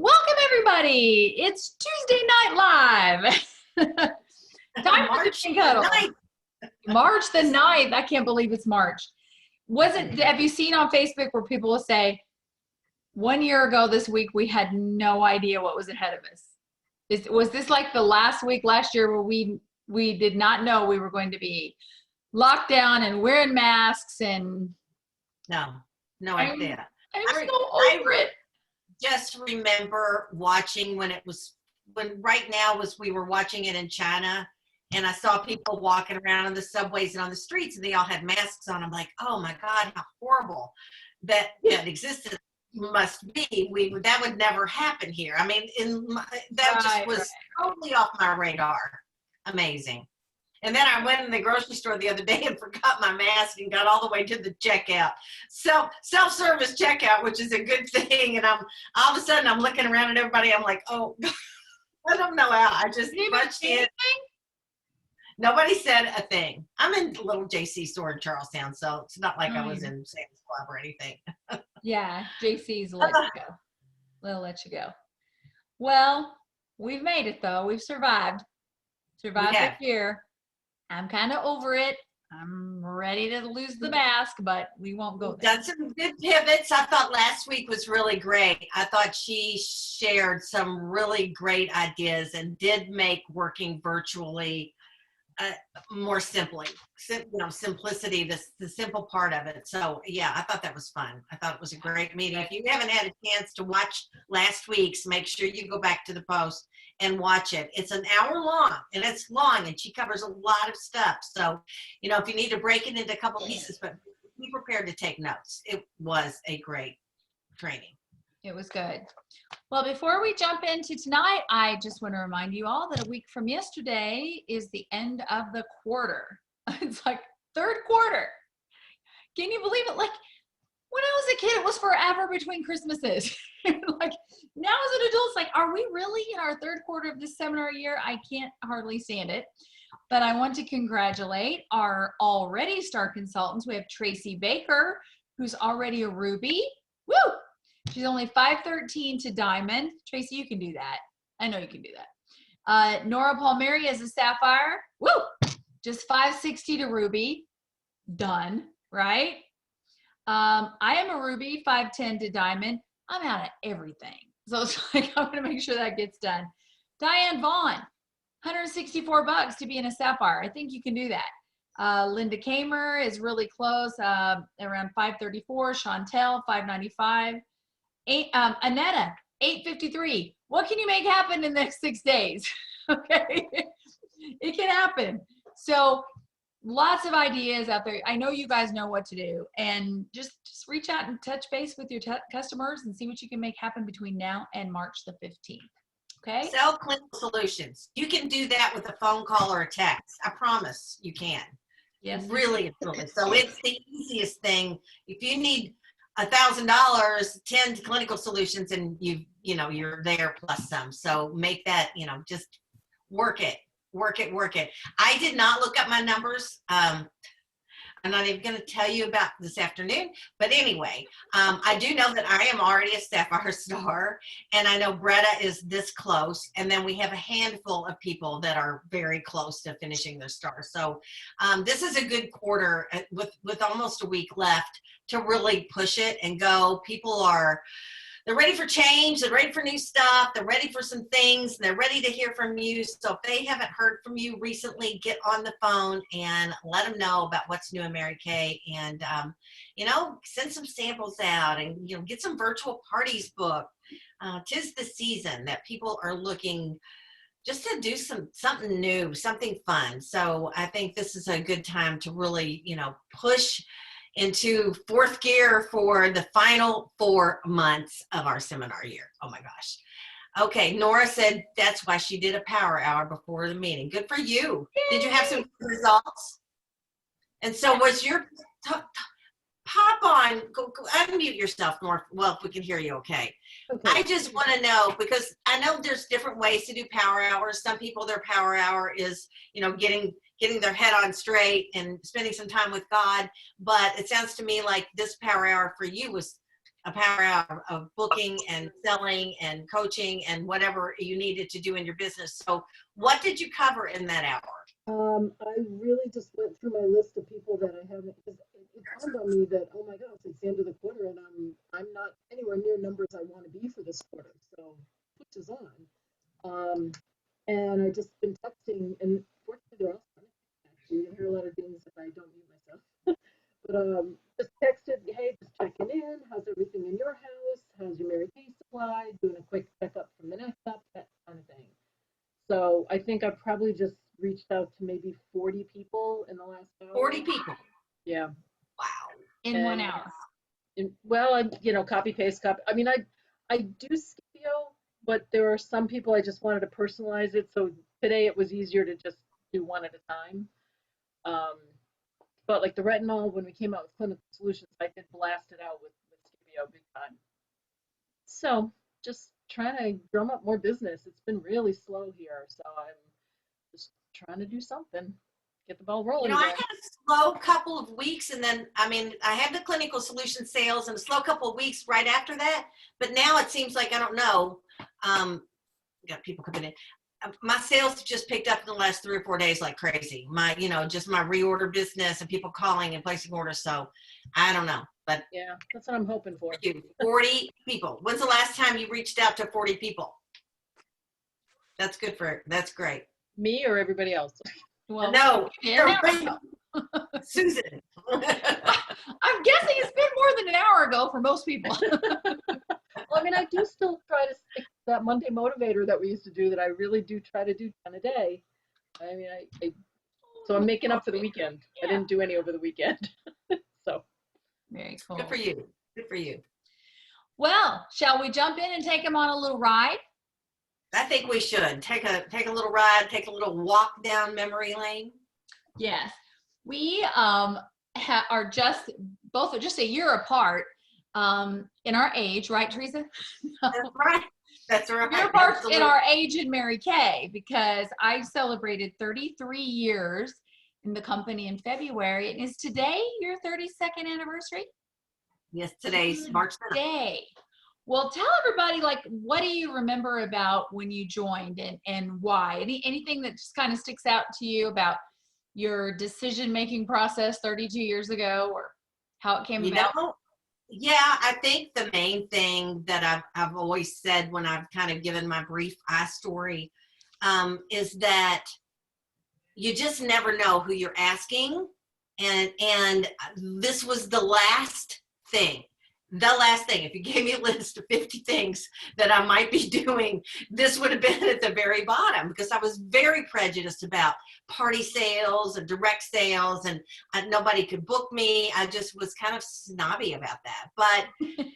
Welcome, everybody. It's Tuesday Night Live. Time for March the cuddle. 9th. March the 9th. I can't believe it's March. Have you seen on Facebook where people will say, 1 year ago this week, we had no idea what was ahead of us? Was this like the last week last year where we did not know we were going to be locked down and wearing masks and No idea. I'm so over it. Just remember watching when we were watching it in China, and I saw people walking around in the subways and on the streets, and they all had masks on. I'm like, oh my God, how horrible that existence must be. That would never happen here. I mean, that was totally off my radar. Amazing. And then I went in the grocery store the other day and forgot my mask and got all the way to the checkout. Self-service checkout, which is a good thing. And all of a sudden I'm looking around at everybody. I'm like, oh, I don't know how. I just punched in. Nobody said a thing. I'm in the little JC store in Charlestown, so it's not like I was in Sam's Club or anything. Yeah, JC's will let you go. They'll let you go. Well, we've made it though. We've survived. Survived this year. I'm kind of over it. I'm ready to lose the mask, but we won't go there. Done some good pivots. I thought last week was really great. I thought she shared some really great ideas and did make working virtually more simplicity, the simple part of it. So yeah, I thought that was fun. I thought it was a great meeting. If you haven't had a chance to watch last week's, make sure you go back to the post and watch it. It's an hour long, and it's long, and she covers a lot of stuff. So, if you need to break it into a couple pieces, but be prepared to take notes. It was a great training. It was good. Well, before we jump into tonight, I just want to remind you all that a week from yesterday is the end of the quarter. It's like third quarter. Can you believe it? Like when I was a kid, it was forever between Christmases. Like now as an adult, it's like, are we really in our third quarter of this seminar year? I can't hardly stand it. But I want to congratulate our already star consultants. We have Tracy Baker, who's already a Ruby. Woo! She's only 513 to Diamond. Tracy, you can do that. I know you can do that. Nora Palmieri is a Sapphire. Woo! Just 560 to Ruby. Done, right? I am a Ruby, 510 to Diamond. I'm out of everything. So it's like, I'm going to make sure that gets done. Diane Vaughn, $164 to be in a Sapphire. I think you can do that. Linda Kamer is really close, around 534. Chantel, 595. Annetta, 853. What can you make happen in the next 6 days? Okay, it can happen. So lots of ideas out there. I know you guys know what to do, and just reach out and touch base with your customers and see what you can make happen between now and March the 15th. Okay. Sell clinical solutions. You can do that with a phone call or a text. I promise you can. Yes. Really. So it's the easiest thing. If you need $1,000, 10 clinical solutions, and you're there plus some. So make that, just work it. I did not look up my numbers. I'm not even going to tell you about this afternoon, but anyway, I do know that I am already a Sapphire star, and I know Bretta is this close, and then we have a handful of people that are very close to finishing their star. So this is a good quarter with almost a week left to really push it and go. They're ready for change. They're ready for new stuff. They're ready for some things. And they're ready to hear from you. So if they haven't heard from you recently, get on the phone and let them know about what's new in Mary Kay. And, send some samples out and, get some virtual parties booked. 'Tis the season that people are looking just to do something new, something fun. So I think this is a good time to really, push into fourth gear for the final 4 months of our seminar year. Oh my gosh. Okay, Nora said that's why she did a power hour before the meeting. Good for you. Yay. Did you have some results? And so was your pop on, go unmute yourself, Nora. Well, if we can hear you, okay. I just want to know, because I know there's different ways to do power hours. Some people, their power hour is, getting their head on straight and spending some time with God. But it sounds to me like this power hour for you was a power hour of booking and selling and coaching and whatever you needed to do in your business. So what did you cover in that hour? I really just went through my list of people that I haven't, because it dawned on me that, oh my gosh, it's the end of the quarter and I'm not anywhere near numbers I want to be for this quarter. So which is on. And I just been texting, and fortunately they're all fun. Actually, you hear a lot of things if I don't mute myself. But just texted, hey, just checking in. How's everything in your house? How's your Mary Kay supply? Doing a quick checkup from the next up, that kind of thing. So I think I probably just reached out to maybe 40 people in the last hour. 40 people. Yeah. Wow. In 1 hour. Copy paste, copy. I mean, I do Scipio, but there are some people I just wanted to personalize it. So today it was easier to just do one at a time. But like the retinol, when we came out with Clinical Solutions, I did blast it out with Scipio big time. So just trying to drum up more business. It's been really slow here. So I'm just trying to do something, get the ball rolling. I had a slow couple of weeks, and then, I had the Clinical Solution sales and a slow couple of weeks right after that. But now it seems like, I don't know, got people coming in. My sales just picked up in the last 3 or 4 days like crazy. Just my reorder business and people calling and placing orders. So I don't know, but yeah, that's what I'm hoping for. 40 people. When's the last time you reached out to 40 people? That's great. Me or everybody else? Well, no, Susan. I'm guessing it's been more than an hour ago for most people. Well, I do still try to stick to that Monday motivator that we used to do, that I really do try to do 10 a day. So I'm making up for the weekend. Yeah. I didn't do any over the weekend. So very cool. Good for you. Good for you. Well, shall we jump in and take them on a little ride? I think we should take a little ride, take a little walk down memory lane. Yes, we are both just a year apart in our age, right, Teresa? That's right. That's right. Year apart in our age in Mary Kay, because I celebrated 33 years in the company in February. And is today your 32nd anniversary? Yes, today's March 9th. Day. Well, tell everybody, what do you remember about when you joined and why? Anything that just kind of sticks out to you about your decision-making process 32 years ago, or how it came about? Yeah, I think the main thing that I've always said when I've kind of given my brief story is that you just never know who you're asking. And this was the last thing. If you gave me a list of 50 things that I might be doing, this would have been at the very bottom, because I was very prejudiced about party sales and direct sales, and nobody could book me. I just was kind of snobby about that. But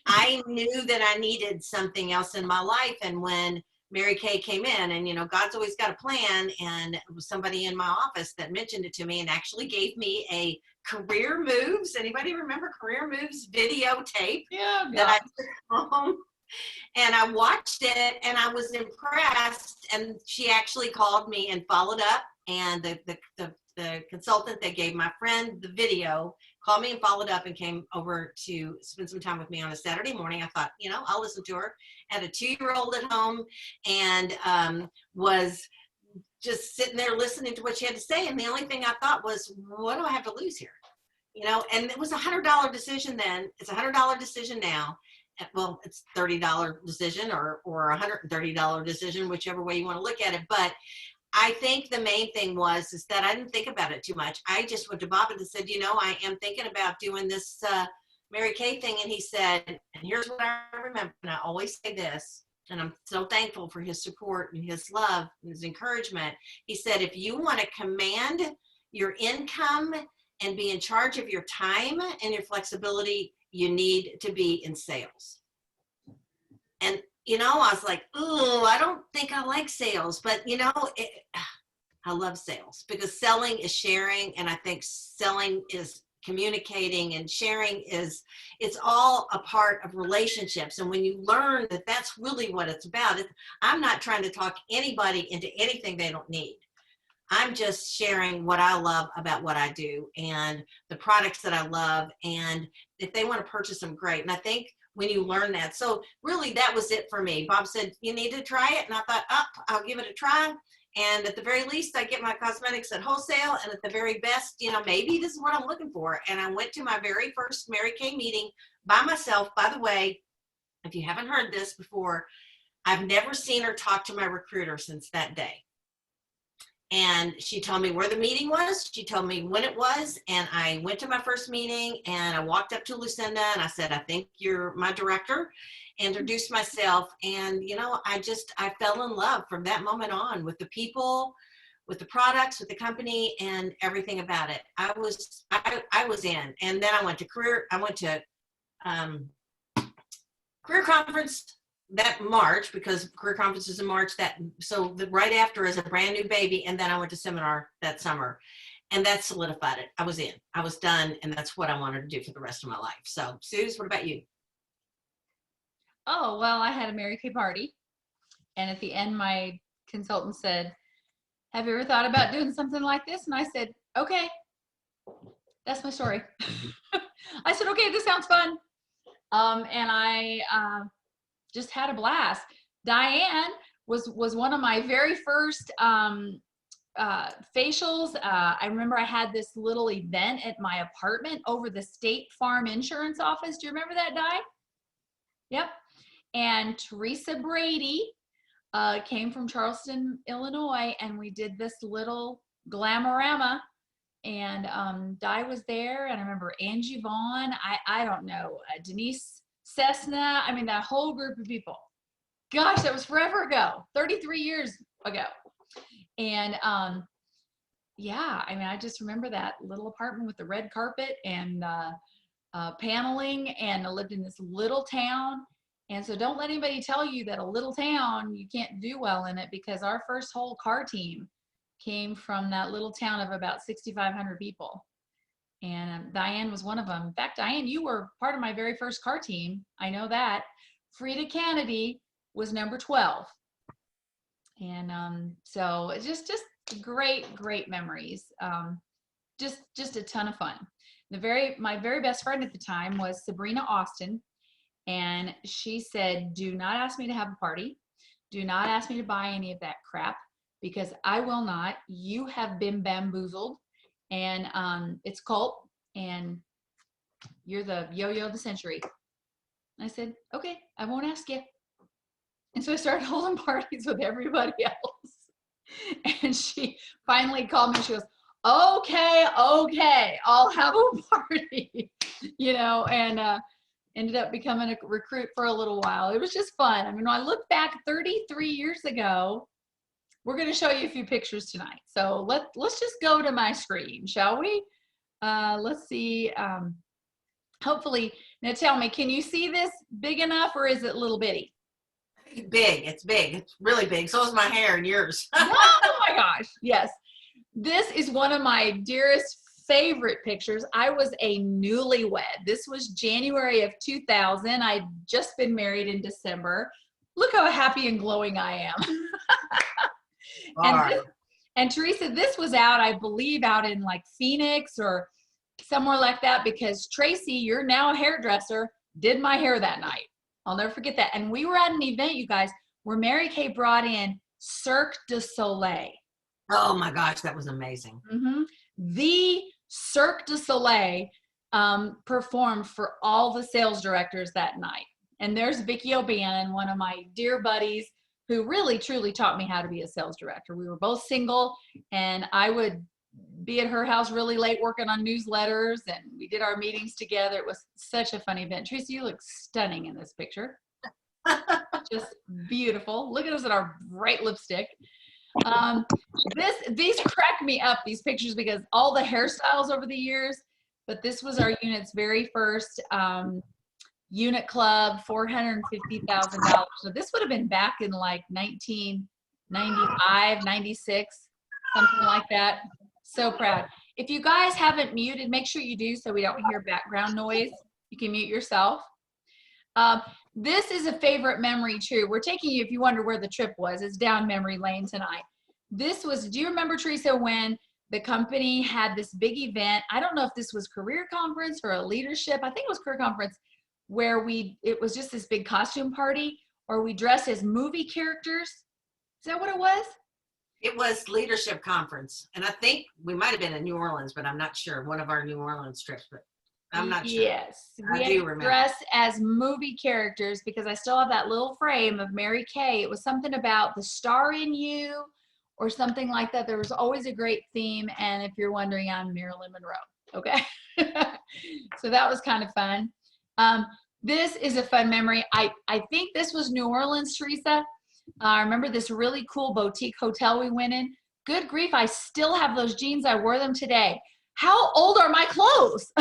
I knew that I needed something else in my life. And when Mary Kay came in, and God's always got a plan, and it was somebody in my office that mentioned it to me and actually gave me a Career Moves. Anybody remember Career Moves videotape? Yeah. That I took home, and I watched it, and I was impressed. And she actually called me and followed up, and the consultant that gave my friend the video called me and followed up and came over to spend some time with me on a Saturday morning. I thought, I'll listen to her. I had a 2-year-old at home, and was just sitting there listening to what she had to say. And the only thing I thought was, what do I have to lose here? And it was a $100 decision then. It's a $100 decision now. Well, it's $30 decision or a $130 decision, whichever way you want to look at it. But I think the main thing is that I didn't think about it too much. I just went to Bob and said, I am thinking about doing this Mary Kay thing. And he said, and here's what I remember. And I always say this, and I'm so thankful for his support and his love and his encouragement. He said, if you want to command your income and be in charge of your time and your flexibility, you need to be in sales. And, I was like, ooh, I don't think I like sales, but I love sales, because selling is sharing. And I think selling is communicating, and sharing it's all a part of relationships. And when you learn that that's really what it's about, I'm not trying to talk anybody into anything they don't need. I'm just sharing what I love about what I do and the products that I love. And if they want to purchase them, great. And I think when you learn that. So really that was it for me. Bob said, you need to try it. And I thought, I'll give it a try. And at the very least, I get my cosmetics at wholesale. And at the very best, maybe this is what I'm looking for. And I went to my very first Mary Kay meeting by myself. By the way, if you haven't heard this before, I've never seen her talk to my recruiter since that day. And she told me where the meeting was. She told me when it was. And I went to my first meeting and I walked up to Lucinda and I said, I think you're my director. Introduced myself. And, I fell in love from that moment on with the people, with the products, with the company, and everything about it. I was in. And then I went to career conference that March, because career conference is in March, right after is a brand new baby. And then I went to seminar that summer, and that solidified it. I was in, I was done. And that's what I wanted to do for the rest of my life. So Suze, what about you? Oh, well, I had a Mary Kay party. And at the end, my consultant said, have you ever thought about doing something like this? And I said, okay, that's my story. I said, okay, this sounds fun. And I just had a blast. Diane was one of my very first facials. I remember I had this little event at my apartment over the State Farm Insurance office. Do you remember that, Di? Yep. And Teresa Brady came from Charleston, Illinois, and we did this little glamorama. And Di was there, and I remember Angie Vaughn. I don't know, Denise Cessna. I mean, that whole group of people. Gosh, that was forever ago, 33 years ago. And yeah, I mean, I just remember that little apartment with the red carpet and paneling, and I lived in this little town. And so don't let anybody tell you that a little town, you can't do well in it, because our first whole car team came from that little town of about 6,500 people. And Diane was one of them. In fact, Diane, you were part of my very first car team. I know that. Frida Kennedy was number 12. And so it's just great memories. Just a ton of fun. My very best friend at the time was Sabrina Austin. And she said, do not ask me to have a party. Do not ask me to buy any of that crap, because I will not. You have been bamboozled, and it's cult, and you're the yo-yo of the century. I said, okay, I won't ask you. And so I started holding parties with everybody else. And she finally called me and she goes, okay, I'll have a party, and ended up becoming a recruit for a little while. It was just fun. I mean, when I look back 33 years ago, we're going to show you a few pictures tonight. So let's just go to my screen, shall we? Let's see. Hopefully, now tell me, can you see this big enough, or is it little bitty? Big. It's big. It's really big. So is my hair and yours. Oh my gosh. Yes. This is one of my dearest favorite pictures. I was a newlywed. This was January of 2000. I'd just been married in December. Look how happy and glowing I am. And Teresa, this was out, I believe, out in like Phoenix or somewhere like that, because Tracy, you're now a hairdresser, did my hair that night. I'll never forget that. And we were at an event, you guys, where Mary Kay brought in Cirque du Soleil. Oh my gosh, that was amazing. Mm-hmm. The Cirque du Soleil performed for all the sales directors that night. And there's Vicki O'Bannon, one of my dear buddies, who really truly taught me how to be a sales director. We were both single, and I would be at her house really late working on newsletters, and we did our meetings together. It was such a fun event. Tracy, you look stunning in this picture. Just beautiful. Look at us in our bright lipstick. These crack me up, these pictures, because all the hairstyles over the years, but this was our unit's very first unit club, $450,000. So this would have been back in like 1995, 96, something like that. So proud. If you guys haven't muted, make sure you do so we don't hear background noise. You can mute yourself. This is a favorite memory too. We're taking you, if you wonder where the trip was, it's down memory lane tonight. This was, do you remember, Teresa, when the company had this big event? I don't know if this was career conference or a leadership. I think it was career conference, where it was just this big costume party, or we dressed as movie characters. Is that what it was? It was leadership conference. And I think we might have been in New Orleans, but I'm not sure. One of our New Orleans trips, but I'm not sure. Yes. We I had do to remember. dress as movie characters because I still have that little frame of Mary Kay. It was something about the star in you or something like that. There was always a great theme. And if you're wondering, I'm Marilyn Monroe. Okay. So that was kind of fun. This is a fun memory. I think this was New Orleans, Teresa. I remember this really cool boutique hotel we went in. Good grief, I still have those jeans. I wore them today. How old are my clothes?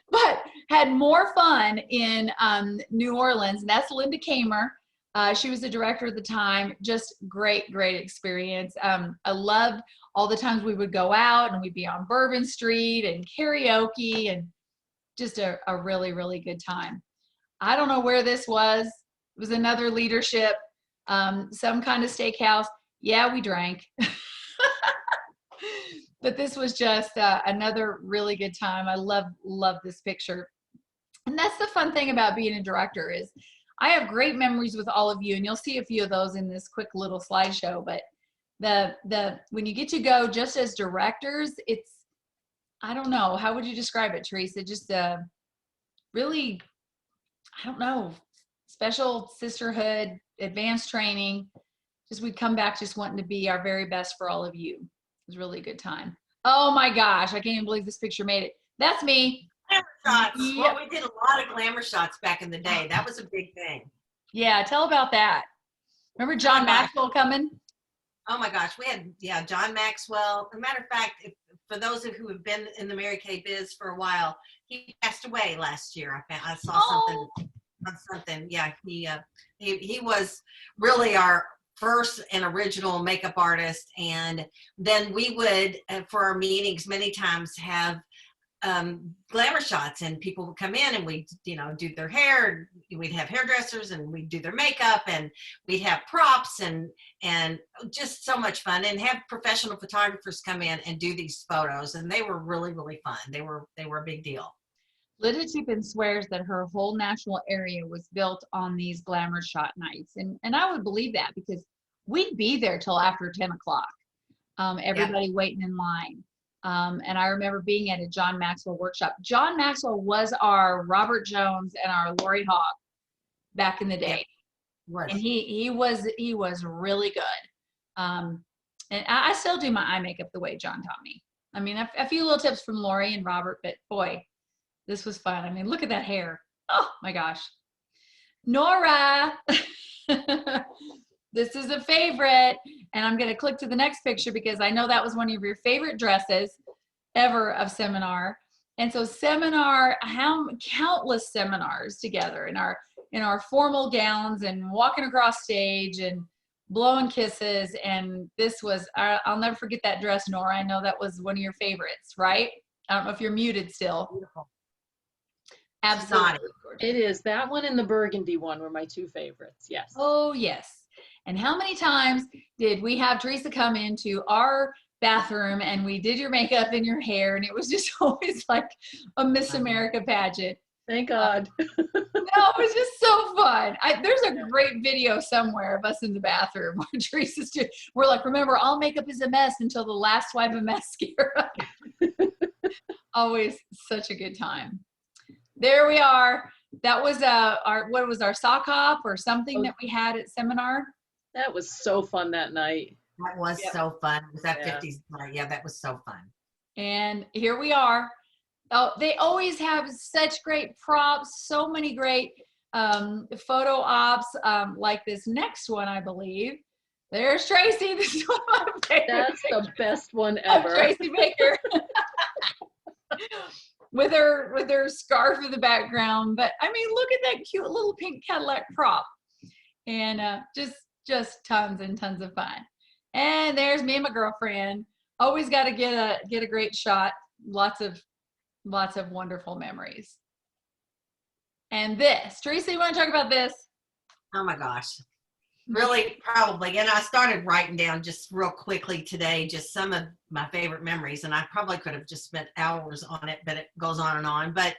But had more fun in New Orleans. And that's Linda Kamer. She was the director at the time. Just great experience. I loved all the times we would go out and we'd be on Bourbon Street and karaoke, and just a really good time. I don't know where this was. It was another leadership, some kind of steakhouse. Yeah, we drank. But this was just another really good time. I love this picture. And that's the fun thing about being a director is I have great memories with all of you, and you'll see a few of those in this quick little slideshow. But when you get to go just as directors, it's, I don't know, how would you describe it, Teresa? Just really, I don't know, special sisterhood, advanced training. Just we'd come back just wanting to be our very best for all of you. It was really a good time. Oh my gosh, I can't even believe this picture made it. That's me. Glamour shots. Yep. Well, we did a lot of glamour shots back in the day. That was a big thing. Yeah, tell about that. Remember John Maxwell coming? Oh my gosh, we had, John Maxwell. As a matter of fact, for those who have been in the Mary Kay biz for a while, he passed away last year. I saw something. Yeah, he was really our first and original makeup artist. And then we would, for our meetings, many times have glamour shots, and people would come in and we'd, do their hair. We'd have hairdressers and we'd do their makeup, and we'd have props and just so much fun, and have professional photographers come in and do these photos. And they were really fun. They were a big deal. Linda Chupin swears that her whole national area was built on these glamour shot nights. And I would believe that because we'd be there till after 10 o'clock. Everybody waiting in line. And I remember being at a John Maxwell workshop. John Maxwell was our Robert Jones and our Lori Hogg back in the day. Yeah. And he was really good. And I still do my eye makeup the way John taught me. I mean, a few little tips from Lori and Robert, but boy, this was fun. I mean, look at that hair. Oh my gosh. Nora. This is a favorite, and I'm going to click to the next picture because I know that was one of your favorite dresses ever of seminar. And so countless seminars together in our formal gowns and walking across stage and blowing kisses. And this was, I'll never forget that dress, Nora. I know that was one of your favorites, right? I don't know if you're muted still. Beautiful. Absolutely. It is. That one and the burgundy one were my two favorites. Yes. Oh, yes. And how many times did we have Teresa come into our bathroom and we did your makeup and your hair, and it was just always like a Miss America pageant. Thank God. No, it was just so fun. There's a great video somewhere of us in the bathroom where Teresa's just, we're like, remember, all makeup is a mess until the last swipe of mascara. Always such a good time. There we are. That was our sock hop or something that we had at seminar. That was so fun that night. That was so fun. It was that 50s night. Yeah, that was so fun. And here we are. Oh, they always have such great props, so many great photo ops, like this next one, I believe. There's Tracy. This is one of my favorites. That's the best one ever. Tracy Baker. with her scarf in the background. But I mean, look at that cute little pink Cadillac prop. And just tons and tons of fun. And there's me and my girlfriend. Always got to get a great shot. Lots of wonderful memories. And this, Teresa, you want to talk about this? Oh my gosh. Really, probably. And I started writing down just real quickly today, just some of my favorite memories. And I probably could have just spent hours on it, but it goes on and on. But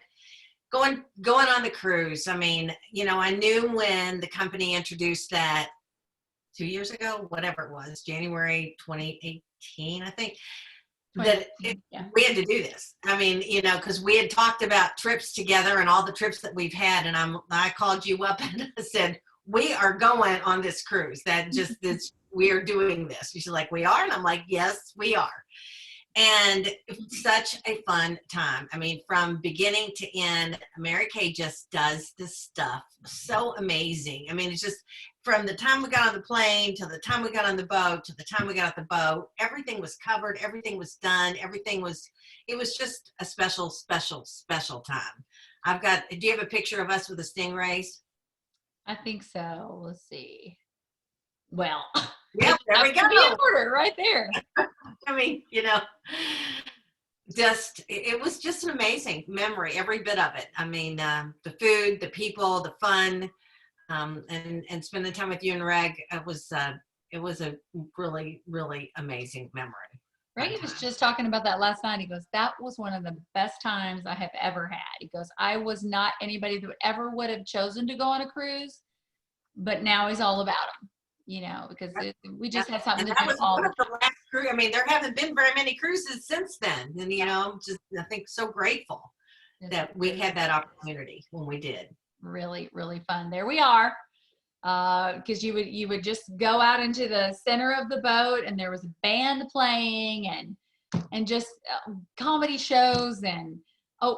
going on the cruise. I mean, I knew when the company introduced that 2 years ago, whatever it was, January 2018, I think, that we had to do this. I mean, because we had talked about trips together and all the trips that we've had, and I called you up and I said, we are going on this cruise. We are doing this. She's like, we are? And I'm like, yes, we are. And it was such a fun time. I mean, from beginning to end, Mary Kay just does this stuff so amazing. I mean, it's just from the time we got on the plane to the time we got on the boat to the time we got off the boat, everything was covered, everything was done, it was just a special, special, special time. Do you have a picture of us with the stingrays? I think so. Let's see. Well, yep, there we go. The order right there. I mean, it was just an amazing memory, every bit of it. I mean, the food, the people, the fun, and spending time with you and Reg, it was a really, really amazing memory. Reggie was just talking about that last night. He goes, that was one of the best times I have ever had. He goes, I was not anybody that would have chosen to go on a cruise, but now he's all about them. Because we just had something to do all the time. Last cruise. I mean, there haven't been very many cruises since then. And, just, I think, so grateful that we had that opportunity when we did. Really, really fun. There we are. Because you would just go out into the center of the boat and there was a band playing and just comedy shows and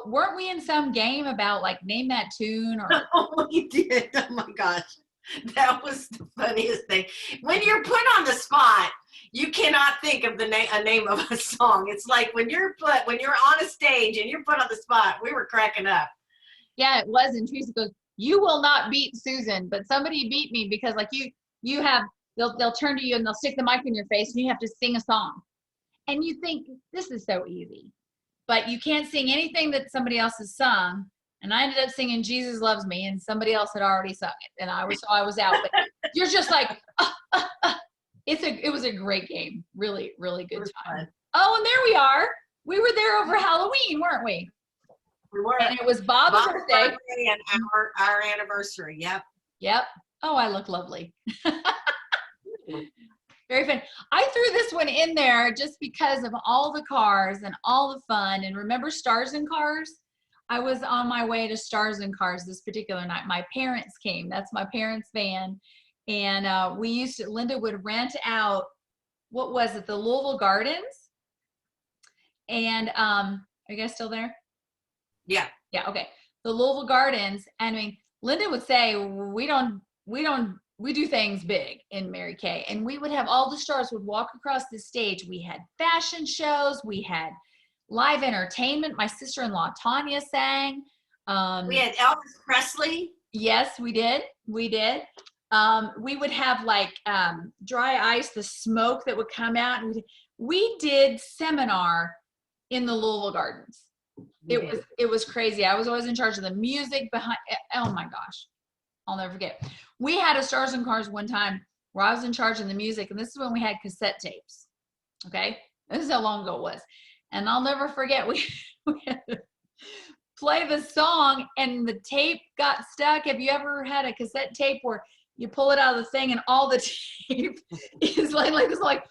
weren't we in some game about like name that tune or oh, we did. Oh my gosh, that was the funniest thing. When you're put on the spot, you cannot think of a name of a song. It's like when you're on a stage and you're put on the spot. We were cracking up. Yeah, it was. And Teresa goes, you will not beat Susan, but somebody beat me because like they'll turn to you and they'll stick the mic in your face and you have to sing a song. And you think this is so easy, but you can't sing anything that somebody else has sung. And I ended up singing Jesus Loves Me and somebody else had already sung it. And I was out, but you're just like, it was a great game. Really, really good time. Fun. Oh, and there we are. We were there over Halloween, weren't we? We were. And it was Bob's birthday and our anniversary. Yep. Oh, I look lovely. Very fun. I threw this one in there just because of all the cars and all the fun. And remember Stars and Cars? I was on my way to Stars and Cars this particular night. My parents came. That's my parents' van. And Linda would rent out, what was it, the Louisville Gardens? And are you guys still there? Yeah. Yeah. Okay. The Louisville Gardens. I mean, Linda would say, we do things big in Mary Kay. And we would have all the stars would walk across the stage. We had fashion shows. We had live entertainment. My sister-in-law, Tanya, sang. We had Elvis Presley. Yes, we did. We did. We would have like dry ice, the smoke that would come out. And we did seminar in the Louisville Gardens. It was crazy. I was always in charge of the music behind. Oh my gosh, I'll never forget. We had a Stars and Cars one time where I was in charge of the music, and this is when we had cassette tapes. Okay, this is how long ago it was, and I'll never forget. We had to play the song, and the tape got stuck. Have you ever had a cassette tape where you pull it out of the thing, and all the tape is like it's like,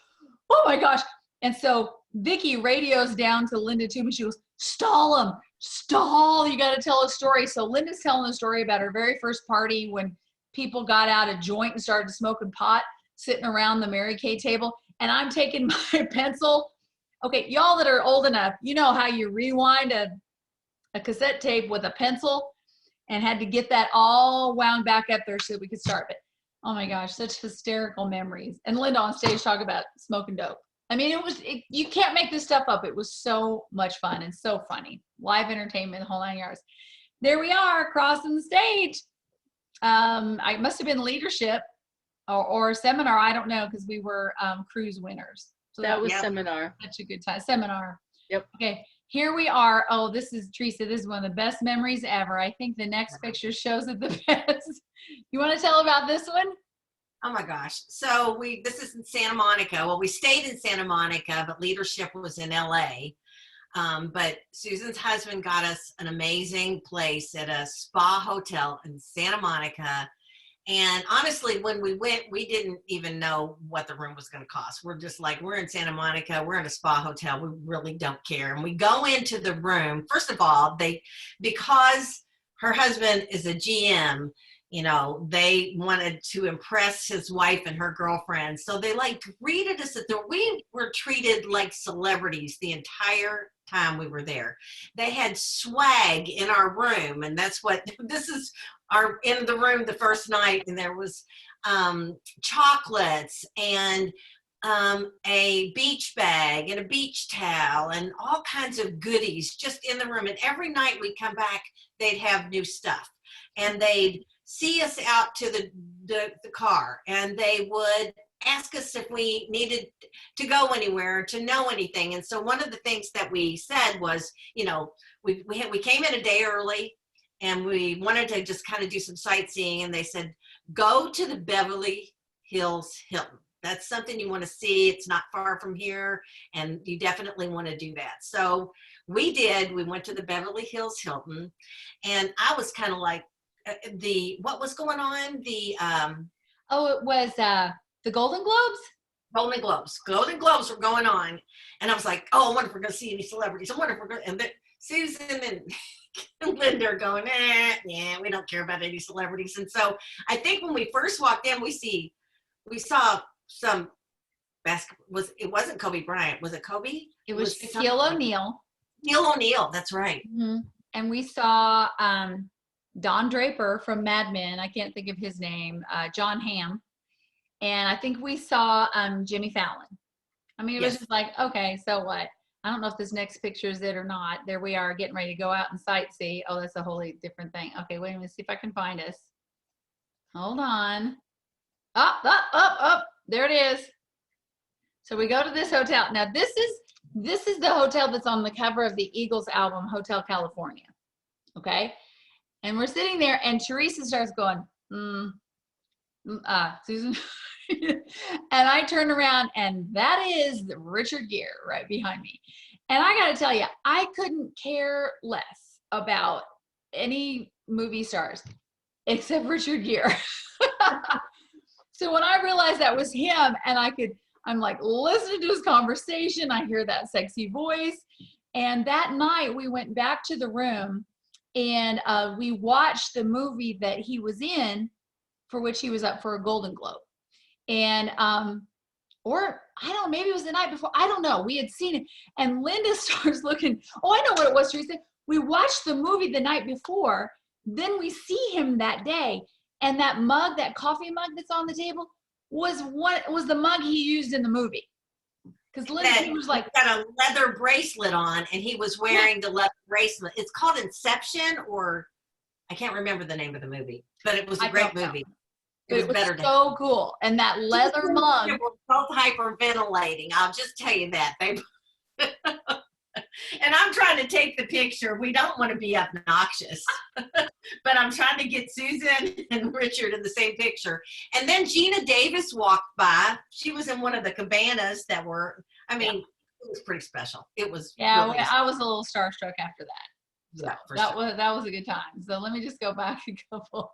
oh my gosh! And so Vicky radios down to Linda too, and she goes, stall them, stall, you got to tell a story. So Linda's telling a story about her very first party when people got out a joint and started smoking pot, sitting around the Mary Kay table. And I'm taking my pencil. Okay, y'all that are old enough, you know how you rewind a cassette tape with a pencil and had to get that all wound back up there so we could start it. Oh my gosh, such hysterical memories. And Linda on stage talk about smoking dope. I mean, you can't make this stuff up. It was so much fun and so funny. Live entertainment, the whole 9 yards. There we are, crossing the stage. I must have been leadership or seminar. I don't know, because we were cruise winners. So that was seminar. Such a good time. Seminar. Yep. Okay, here we are. Oh, this is Teresa. This is one of the best memories ever. I think the next picture shows it the best. You want to tell about this one? Oh my gosh. So this is in Santa Monica. Well, we stayed in Santa Monica, but leadership was in LA. But Susan's husband got us an amazing place at a spa hotel in Santa Monica. And honestly, when we went, we didn't even know what the room was going to cost. We're just like, we're in Santa Monica, we're in a spa hotel, we really don't care. And we go into the room. First of all, because her husband is a GM, you know, they wanted to impress his wife and her girlfriend. So they like greeted us at we were treated like celebrities the entire time we were there. They had swag in our room, and this is our in the room the first night, and there was chocolates and a beach bag and a beach towel and all kinds of goodies just in the room. And every night we'd come back, they'd have new stuff, and they'd see us out to the car, and they would ask us if we needed to go anywhere, to know anything. And so one of the things that we said was, you know, we came in a day early, and we wanted to just kind of do some sightseeing, and they said, go to the Beverly Hills Hilton. That's something you want to see. It's not far from here, and you definitely want to do that. So we did. We went to the Beverly Hills Hilton, and I was kind of like, what was going on? It was the Golden Globes? Golden Globes were going on. And I was like, oh, I wonder if we're going to see any celebrities. I wonder if we're going to, and then Susan and Linda are going, yeah, we don't care about any celebrities. And so I think when we first walked in, we saw some basketball. It wasn't Kobe Bryant. Was it Kobe? It was Shaquille O'Neal. Shaquille O'Neal, that's right. Mm-hmm. And we saw Don Draper from Mad Men. I can't think of his name. John Hamm. And I think we saw Jimmy Fallon. I mean, it was just like, okay, so what? I don't know if this next picture is it or not. There we are getting ready to go out and sightsee. Oh, that's a wholly different thing. Okay, wait a minute, see if I can find us. Hold on. Up. There it is. So we go to this hotel. Now this is the hotel that's on the cover of the Eagles album, Hotel California. Okay. And we're sitting there, and Teresa starts going, Susan. And I turn around, and that is Richard Gere right behind me. And I got to tell you, I couldn't care less about any movie stars except Richard Gere. So when I realized that was him, and I'm like listening to his conversation, I hear that sexy voice. And that night we went back to the room, and we watched the movie that he was in, for which he was up for a Golden Globe. And, or I don't know, maybe it was the night before. I don't know. We had seen it. And Linda starts looking, oh, I know what it was, Teresa. We watched the movie the night before. Then we see him that day. And that mug, that coffee mug that's on the table was the mug he used in the movie. Because Linda was like, got a leather bracelet on, and he was wearing the leather bracelet. It's called Inception, or I can't remember the name of the movie, but it was a great movie. It was so cool. And that leather mug. We're both hyperventilating. I'll just tell you that. And I'm trying to take the picture. We don't want to be obnoxious. But I'm trying to get Susan and Richard in the same picture. And then Gina Davis walked by. She was in one of the cabanas that were, it was pretty special. It was. Yeah, really I was a little starstruck after that. So yeah, that was a good time. So let me just go back a couple.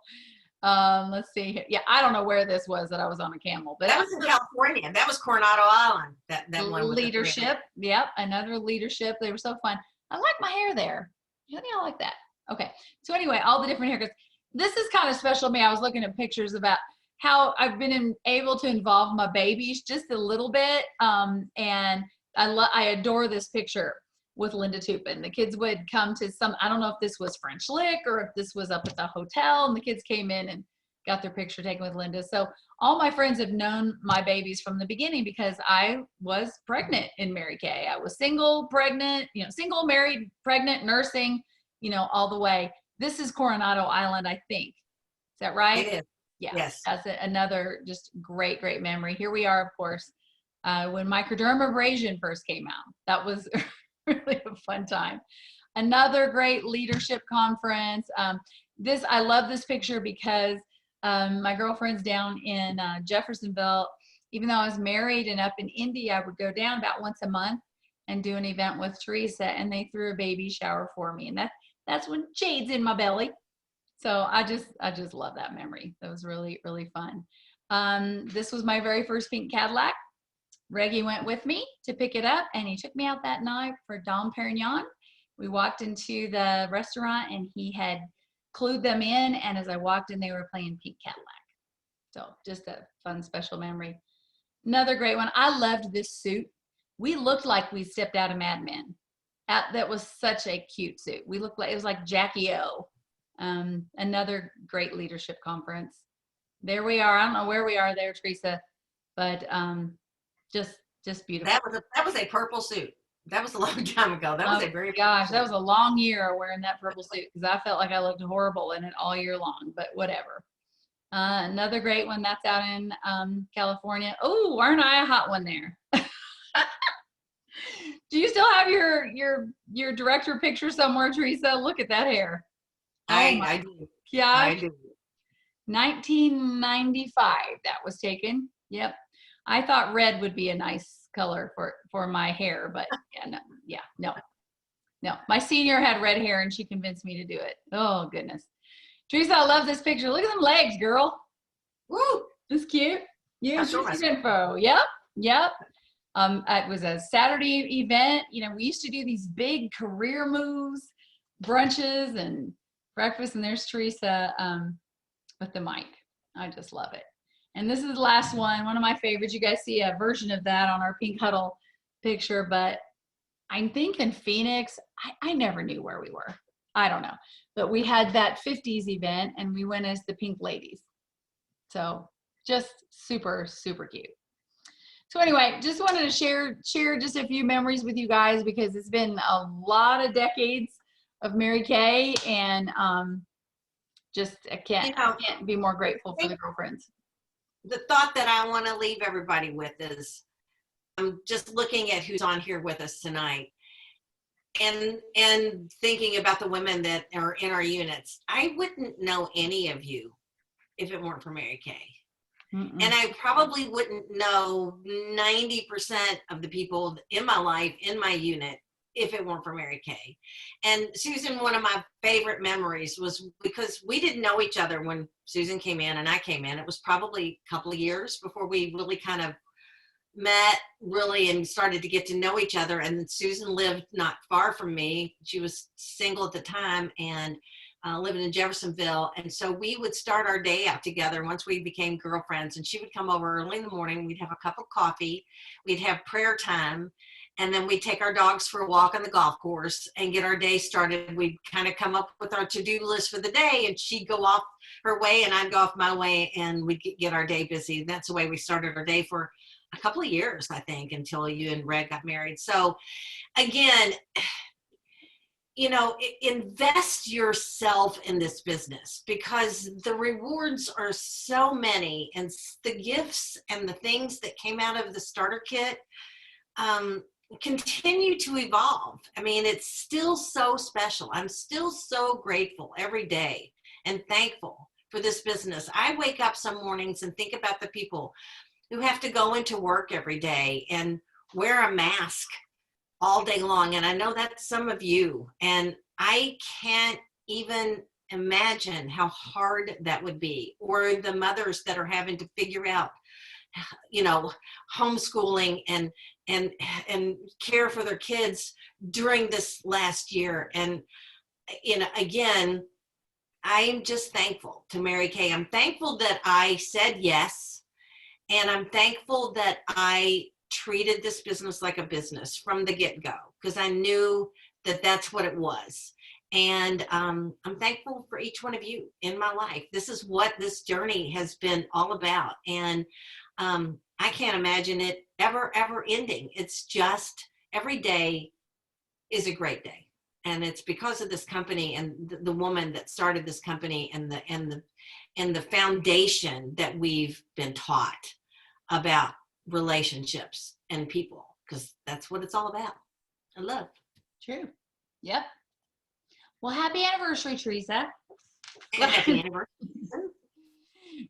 Let's see here. Yeah, I don't know where this was that I was on a camel, but that was in California. That was Coronado Island. That one. Leadership. Yep, another leadership. They were so fun. I like my hair there. Yeah, I like that. Okay. So anyway, all the different haircuts. This is kind of special to me. I was looking at pictures about how I've been able to involve my babies just a little bit. And I adore this picture with Linda Tupin. The kids would come to I don't know if this was French Lick or if this was up at the hotel, and the kids came in and got their picture taken with Linda. So all my friends have known my babies from the beginning because I was pregnant in Mary Kay. I was single, pregnant, single, married, pregnant, nursing, all the way. This is Coronado Island, I think. Is that right? It is. Yeah. Yes. That's another just great, great memory. Here we are, of course, when microdermabrasion first came out. That was really a fun time. Another great leadership conference. I love this picture because my girlfriend's down in Jeffersonville. Even though I was married and up in India, I would go down about once a month. and do an event with Teresa, and they threw a baby shower for me, and that's when Jade's in my belly. So I just love that memory. That was really, really fun. This was my very first pink Cadillac. Reggie went with me to pick it up, and he took me out that night for Dom Perignon. We walked into the restaurant, and he had clued them in, and as I walked in, they were playing Pink Cadillac. So just a fun, special memory. Another great one. I loved this suit. We looked like we stepped out of Mad Men. That was such a cute suit. We looked like, it was like Jackie O. Another great leadership conference. There we are. I don't know where we are there, Teresa, but just beautiful. That was a purple suit. That was a long time ago. That was a very gosh, that was a long year wearing that purple suit, because I felt like I looked horrible in it all year long, but whatever. Another great one that's out in California. Oh, aren't I a hot one there? Do you still have your director picture somewhere, Teresa? Look at that hair. I do. Yeah. I do. 1995 that was taken. Yep. I thought red would be a nice color for my hair, but no. My senior had red hair, and she convinced me to do it. Oh goodness. Teresa, I love this picture. Look at them legs, girl. Woo! It's cute. Use this info. Yep. It was a Saturday event. You know, we used to do these big career moves, brunches and breakfast, and there's Teresa with the mic. I just love it. And this is the last one of my favorites. You guys see a version of that on our Pink Huddle picture, but I think in Phoenix, I never knew where we were. I don't know. But we had that 50s event, and we went as the Pink Ladies. So just super, super cute. So anyway, just wanted to share just a few memories with you guys, because it's been a lot of decades of Mary Kay, and I can't be more grateful for the girlfriends. The thought that I want to leave everybody with is, I'm just looking at who's on here with us tonight, and thinking about the women that are in our units. I wouldn't know any of you if it weren't for Mary Kay. And I probably wouldn't know 90% of the people in my life, in my unit, if it weren't for Mary Kay. And Susan, one of my favorite memories was, because we didn't know each other when Susan came in and I came in. It was probably a couple of years before we really kind of met and started to get to know each other. And Susan lived not far from me. She was single at the time and living in Jeffersonville. And so we would start our day out together once we became girlfriends, and she would come over early in the morning. We'd have a cup of coffee. We'd have prayer time. And then we'd take our dogs for a walk on the golf course and get our day started. We'd kind of come up with our to-do list for the day, and she'd go off her way and I'd go off my way, and we'd get our day busy. And that's the way we started our day for a couple of years, I think, until you and Red got married. So again, you know, invest yourself in this business, because the rewards are so many, and the gifts and the things that came out of the starter kit continue to evolve. I mean, it's still so special. I'm still so grateful every day and thankful for this business. I wake up some mornings and think about the people who have to go into work every day and wear a mask all day long. And I know that's some of you, and I can't even imagine how hard that would be. Or the mothers that are having to figure out, you know, homeschooling and care for their kids during this last year. And, you know, again, I'm just thankful to Mary Kay. I'm thankful that I said yes. And I'm thankful that I treated this business like a business from the get-go, because I knew that that's what it was. And I'm thankful for each one of you in my life. This is what this journey has been all about. And I can't imagine it ever ending. It's just every day is a great day. And it's because of this company and the woman that started this company and the foundation that we've been taught about relationships and people, because that's what it's all about. And love. True. Yep. Well, happy anniversary, Teresa. Happy anniversary.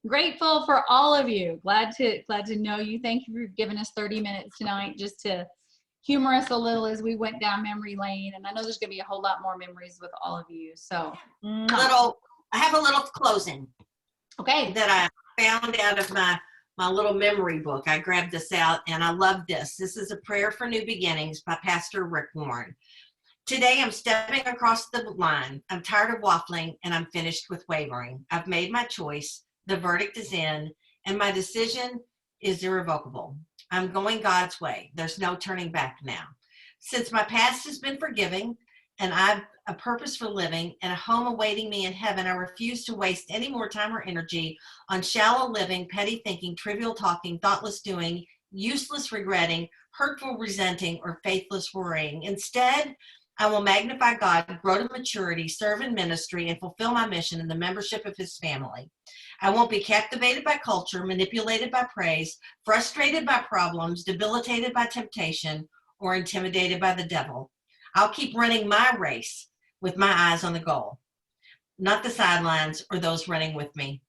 Grateful for all of you. Glad to know you. Thank you for giving us 30 minutes tonight just to humor us a little as we went down memory lane. And I know there's going to be a whole lot more memories with all of you. So, I have a little closing. Okay. That I found out of my little memory book. I grabbed this out and I love this. This is a prayer for new beginnings by Pastor Rick Warren. Today I'm stepping across the line. I'm tired of waffling and I'm finished with wavering. I've made my choice. The verdict is in and my decision is irrevocable. I'm going God's way. There's no turning back now. Since my past has been forgiving and I've a purpose for living and a home awaiting me in heaven, I refuse to waste any more time or energy on shallow living, petty thinking, trivial talking, thoughtless doing, useless regretting, hurtful resenting, or faithless worrying. Instead, I will magnify God, grow to maturity, serve in ministry, and fulfill my mission in the membership of his family. I won't be captivated by culture, manipulated by praise, frustrated by problems, debilitated by temptation, or intimidated by the devil. I'll keep running my race with my eyes on the goal, not the sidelines or those running with me.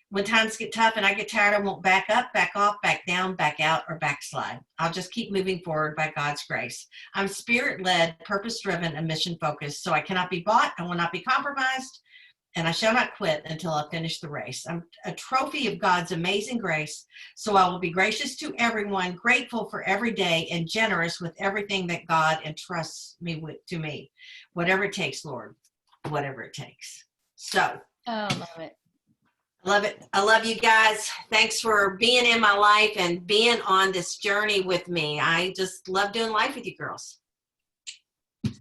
When times get tough and I get tired, I won't back up, back off, back down, back out, or backslide. I'll just keep moving forward by God's grace. I'm spirit-led, purpose-driven, and mission-focused, so I cannot be bought, I will not be compromised, and I shall not quit until I finish the race. I'm a trophy of God's amazing grace, so I will be gracious to everyone, grateful for every day, and generous with everything that God entrusts to me. Whatever it takes, Lord, whatever it takes. So. Oh, love it. Love it. I love you guys. Thanks for being in my life and being on this journey with me. I just love doing life with you girls.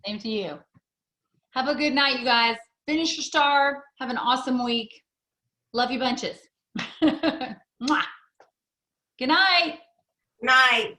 Same to you. Have a good night, you guys. Finish your star. Have an awesome week. Love you bunches. Mwah. Good night. Night.